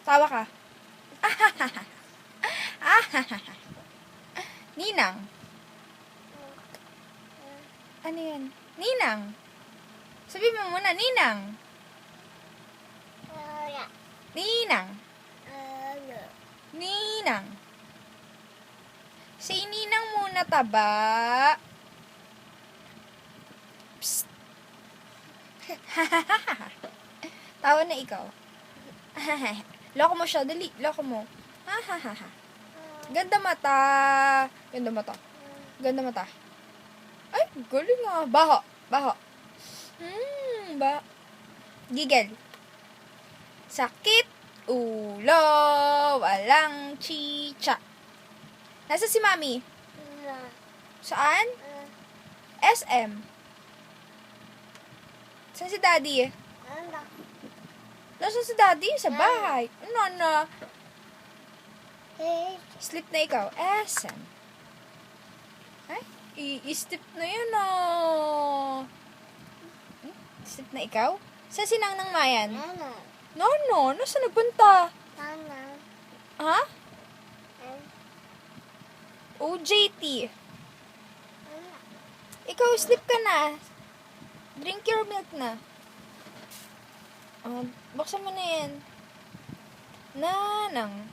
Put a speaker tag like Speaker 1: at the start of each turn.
Speaker 1: Tawa ka. Ninang. Ano yan? Ninang. Sabi mo muna, Ninang. Ninang. Ninang. Say Ninang muna, taba. Psst. Tawa na ikaw. Loko mo siya, dali. Loko mo. Ganda mata. Ganda mata. Ganda mata. Ay, galing nga. Baho. Baho. Ba. Gigil. Sakit. Ulo. Walang chicha. Nasa si Mami? Saan? SM. Saan si Daddy? Nasaan si Daddy? Sa bahay. Ano? Sleep na ikaw. SM. Ay, i-step na yun, Sleep na ikaw? Saan si Nang Mayan? No. Nasaan nagpunta? Ha? OJT. Ikaw, sleep ka na. Drink your milk na. Buksan mo na yan. Nanang.